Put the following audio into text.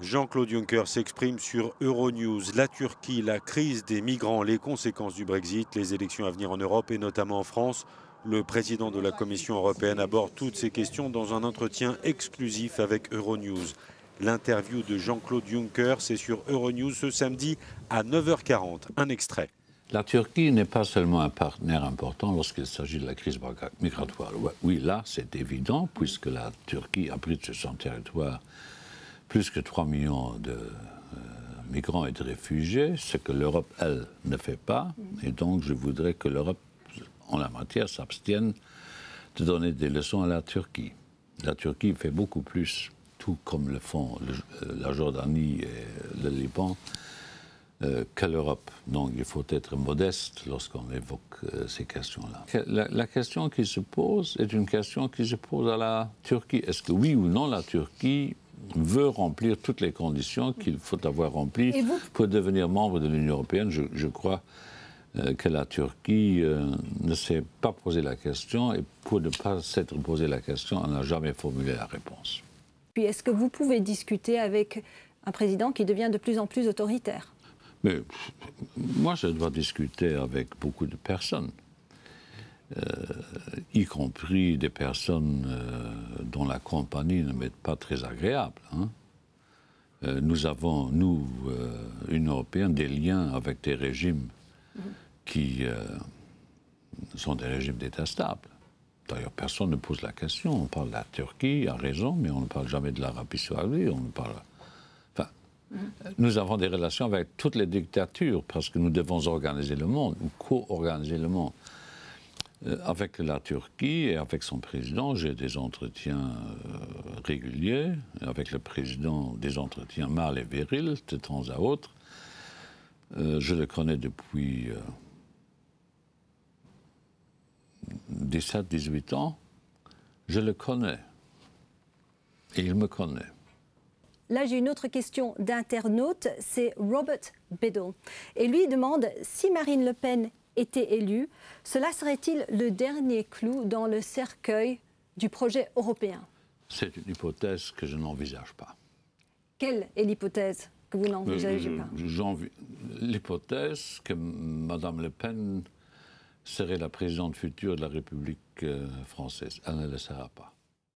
Jean-Claude Juncker s'exprime sur Euronews. La Turquie, la crise des migrants, les conséquences du Brexit, les élections à venir en Europe et notamment en France. Le président de la Commission européenne aborde toutes ces questions dans un entretien exclusif avec Euronews. L'interview de Jean-Claude Juncker, c'est sur Euronews ce samedi à 9h40. Un extrait. La Turquie n'est pas seulement un partenaire important lorsqu'il s'agit de la crise migratoire. Oui, là, c'est évident, puisque la Turquie abrite sur son territoire plus que 3 millions de migrants et de réfugiés, ce que l'Europe, elle, ne fait pas. Et donc, je voudrais que l'Europe, en la matière, s'abstienne de donner des leçons à la Turquie. La Turquie fait beaucoup plus, tout comme le font la Jordanie et le Liban, qu'à l'Europe. Donc il faut être modeste lorsqu'on évoque ces questions-là. La question qui se pose est une question qui se pose à la Turquie. Est-ce que oui ou non la Turquie veut remplir toutes les conditions qu'il faut avoir remplies pour devenir membre de l'Union européenne? Je crois que la Turquie ne s'est pas posé la question, et pour ne pas s'être posé la question, elle n'a jamais formulé la réponse. Puis est-ce que vous pouvez discuter avec un président qui devient de plus en plus autoritaire? Mais moi, je dois discuter avec beaucoup de personnes, y compris des personnes dont la compagnie ne m'est pas très agréable. Hein. Nous avons, nous, Union européenne, des liens avec des régimes qui sont des régimes détestables. D'ailleurs, personne ne pose la question. On parle de la Turquie, à raison, mais on ne parle jamais de l'Arabie saoudite, on ne parle... Nous avons des relations avec toutes les dictatures parce que nous devons organiser le monde, ou co-organiser le monde. Avec la Turquie et avec son président, j'ai des entretiens réguliers. Avec le président, des entretiens mâles et virils, de temps à autre. Je le connais depuis 17-18 ans. Je le connais. Et il me connaît. Là, j'ai une autre question d'internaute, c'est Robert Biddle. Et lui demande, si Marine Le Pen était élue, cela serait-il le dernier clou dans le cercueil du projet européen? C'est une hypothèse que je n'envisage pas. Quelle est l'hypothèse que vous n'envisagez pas? L'hypothèse que Mme Le Pen serait la présidente future de la République française. Elle ne le sera pas.